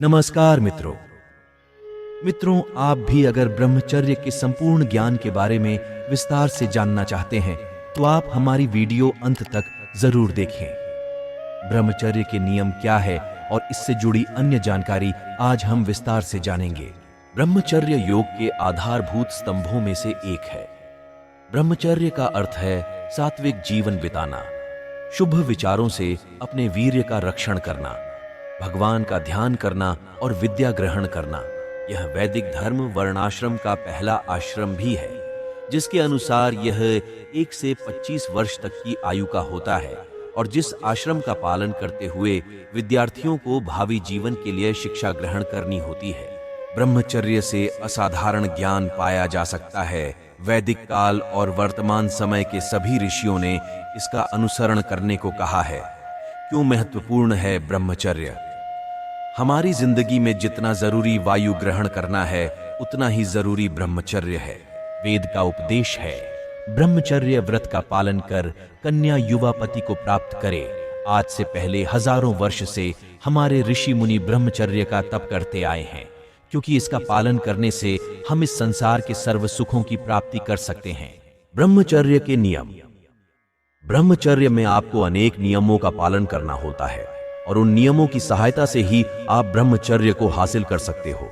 नमस्कार मित्रों। आप भी अगर ब्रह्मचर्य के संपूर्ण ज्ञान के बारे में विस्तार से जानना चाहते हैं तो आप हमारी वीडियो अंत तक जरूर देखें। ब्रह्मचर्य के नियम क्या है और इससे जुड़ी अन्य जानकारी आज हम विस्तार से जानेंगे। ब्रह्मचर्य योग के आधारभूत स्तंभों में से एक है। ब्रह्मचर्य का अर्थ है सात्विक जीवन बिताना, शुभ विचारों से अपने वीर्य का रक्षण करना, भगवान का ध्यान करना और विद्या ग्रहण करना। यह वैदिक धर्म वर्णाश्रम का पहला आश्रम भी है, जिसके अनुसार यह 1 से 25 वर्ष तक की आयु का होता है और जिस आश्रम का पालन करते हुए विद्यार्थियों को भावी जीवन के लिए शिक्षा ग्रहण करनी होती है। ब्रह्मचर्य से असाधारण ज्ञान पाया जा सकता है। वैदिक काल और वर्तमान समय के सभी ऋषियों ने इसका अनुसरण करने को कहा है। क्यों महत्वपूर्ण है ब्रह्मचर्य? हमारी जिंदगी में जितना जरूरी वायु ग्रहण करना है, उतना ही जरूरी ब्रह्मचर्य है। वेद का उपदेश है, ब्रह्मचर्य व्रत का पालन कर कन्या युवा पति को प्राप्त करे। आज से पहले हजारों वर्ष से हमारे ऋषि मुनि ब्रह्मचर्य का तप करते आए हैं, क्योंकि इसका पालन करने से हम इस संसार के सर्व सुखों की प्राप्ति कर सकते हैं। ब्रह्मचर्य के नियम। ब्रह्मचर्य में आपको अनेक नियमों का पालन करना होता है और उन नियमों की सहायता से ही आप ब्रह्मचर्य को हासिल कर सकते हो।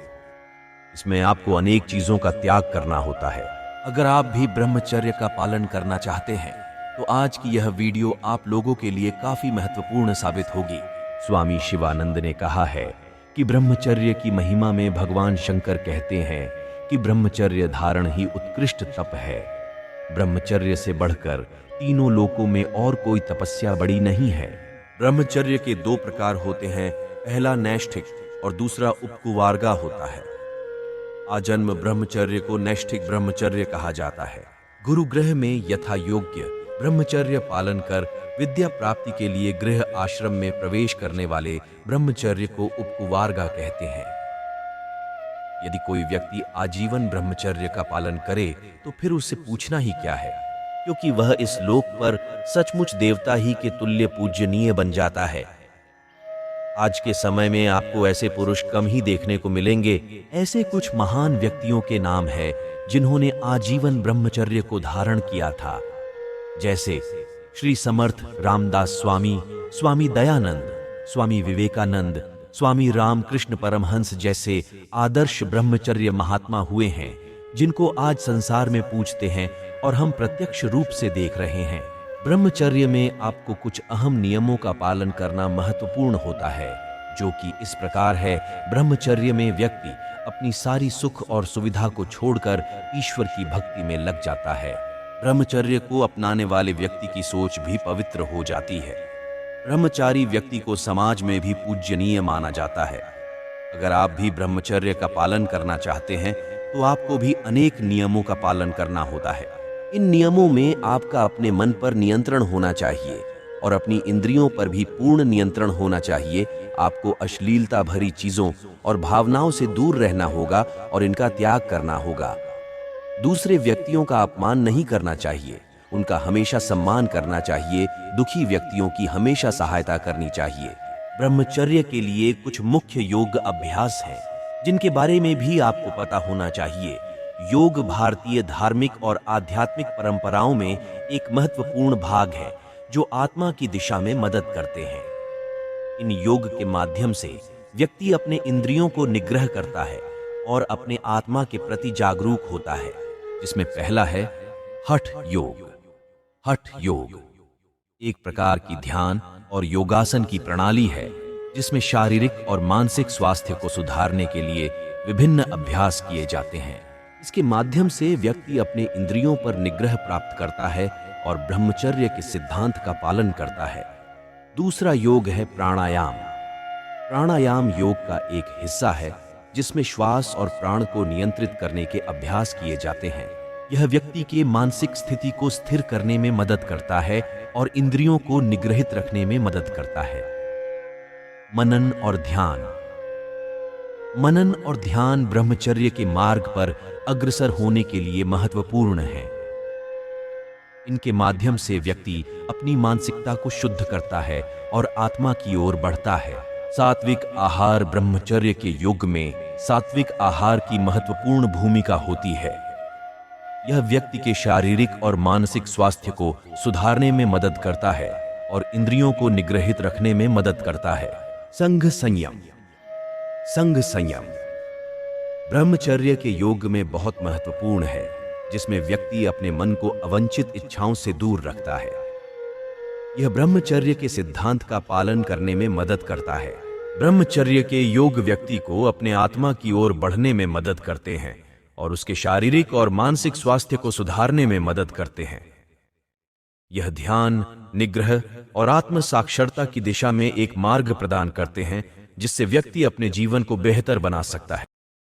इसमें आपको अनेक चीजों का त्याग करना होता है। अगर आप भी ब्रह्मचर्य का पालन करना चाहते हैं तो आज की यह वीडियो आप लोगों के लिए काफी महत्वपूर्ण साबित होगी। स्वामी शिवानंद ने कहा है कि ब्रह्मचर्य की महिमा में भगवान शंकर कहते हैं कि ब्रह्मचर्य धारण ही उत्कृष्ट तप है। ब्रह्मचर्य से बढ़कर तीनों लोकों में और कोई तपस्या बड़ी नहीं है। ब्रह्मचर्य के 2 प्रकार होते हैं। पहला नैष्ठिक और दूसरा उपकुवार्गा होता है। आजन्म ब्रह्मचर्य को नैष्ठिक ब्रह्मचर्य कहा जाता है। गुरुगृह में यथा योग्य ब्रह्मचर्य पालन कर विद्या प्राप्ति के लिए गृह आश्रम में प्रवेश करने वाले ब्रह्मचर्य को उपकुवार्गा कहते हैं। यदि कोई व्यक्ति आजीवन ब्रह्मचर्य का पालन करे तो फिर उससे पूछना ही क्या है, क्योंकि वह इस लोक पर सचमुच देवता ही के तुल्य पूजनीय बन जाता है। आज के समय में आपको ऐसे पुरुष कम ही देखने को मिलेंगे। ऐसे कुछ महान व्यक्तियों के नाम है जिन्होंने आजीवन ब्रह्मचर्य को धारण किया था, जैसे श्री समर्थ रामदास स्वामी, स्वामी दयानंद, स्वामी विवेकानंद, स्वामी रामकृष्ण परमहंस जैसे आदर्श ब्रह्मचर्य महात्मा हुए हैं, जिनको आज संसार में पूजते हैं और हम प्रत्यक्ष रूप से देख रहे हैं। ब्रह्मचर्य में आपको कुछ अहम नियमों का पालन करना महत्वपूर्ण होता है, जो कि इस प्रकार है। ब्रह्मचर्य में व्यक्ति अपनी सारी सुख और सुविधा को छोड़कर ईश्वर की भक्ति में लग जाता है। ब्रह्मचर्य को अपनाने वाले व्यक्ति की सोच भी पवित्र हो जाती है। ब्रह्मचारी व्यक्ति को समाज में भी पूजनीय माना जाता है। अगर आप भी ब्रह्मचर्य का पालन करना चाहते हैं तो आपको भी अनेक नियमों का पालन करना होता है। इन नियमों में आपका अपने मन पर नियंत्रण होना चाहिए और अपनी इंद्रियों पर भी पूर्ण नियंत्रण होना चाहिए। आपको अश्लीलता भरी चीजों और भावनाओं से दूर रहना होगा और इनका त्याग करना होगा। दूसरे व्यक्तियों का अपमान नहीं करना चाहिए, उनका हमेशा सम्मान करना चाहिए। दुखी व्यक्तियों की हमेशा सहायता करनी चाहिए। ब्रह्मचर्य के लिए कुछ मुख्य योग अभ्यास हैं, जिनके बारे में भी आपको पता होना चाहिए। योग भारतीय धार्मिक और आध्यात्मिक परंपराओं में एक महत्वपूर्ण भाग है, जो आत्मा की दिशा में मदद करते हैं। इन योग के माध्यम से व्यक्ति अपने इंद्रियों को निग्रह करता है और अपने आत्मा के प्रति जागरूक होता है, जिसमें पहला है हठ योग। हठ योग एक प्रकार की ध्यान और योगासन की प्रणाली है, जिसमें शारीरिक और मानसिक स्वास्थ्य को सुधारने के लिए विभिन्न अभ्यास किए जाते हैं। इसके माध्यम से व्यक्ति अपने इंद्रियों पर निग्रह प्राप्त करता है और ब्रह्मचर्य के सिद्धांत का पालन करता है। दूसरा योग है प्राणायाम। प्राणायाम योग का एक हिस्सा है, जिसमें श्वास और प्राण को नियंत्रित करने के अभ्यास किए जाते हैं। यह व्यक्ति के मानसिक स्थिति को स्थिर करने में मदद करता है और इंद्रियों को निग्रहित रखने में मदद करता है। मनन और ध्यान। मनन और ध्यान ब्रह्मचर्य के मार्ग पर अग्रसर होने के लिए महत्वपूर्ण है। इनके माध्यम से व्यक्ति अपनी मानसिकता को शुद्ध करता है और आत्मा की ओर बढ़ता है। सात्विक आहार ब्रह्मचर्य के युग में सात्विक आहार की महत्वपूर्ण भूमिका होती है। यह व्यक्ति के शारीरिक और मानसिक स्वास्थ्य को सुधारने में मदद करता है और इंद्रियों को निग्रहित रखने में मदद करता है। संघ संयम। संघ संयम ब्रह्मचर्य के योग में बहुत महत्वपूर्ण है, जिसमें व्यक्ति अपने मन को अवांछित इच्छाओं से दूर रखता है। यह ब्रह्मचर्य के सिद्धांत का पालन करने में मदद करता है। ब्रह्मचर्य के योग व्यक्ति को अपने आत्मा की ओर बढ़ने में मदद करते हैं और उसके शारीरिक और मानसिक स्वास्थ्य को सुधारने में मदद करते हैं। यह ध्यान, निग्रह और आत्म साक्षरता की दिशा में एक मार्ग प्रदान करते हैं, जिससे व्यक्ति अपने जीवन को बेहतर बना सकता है।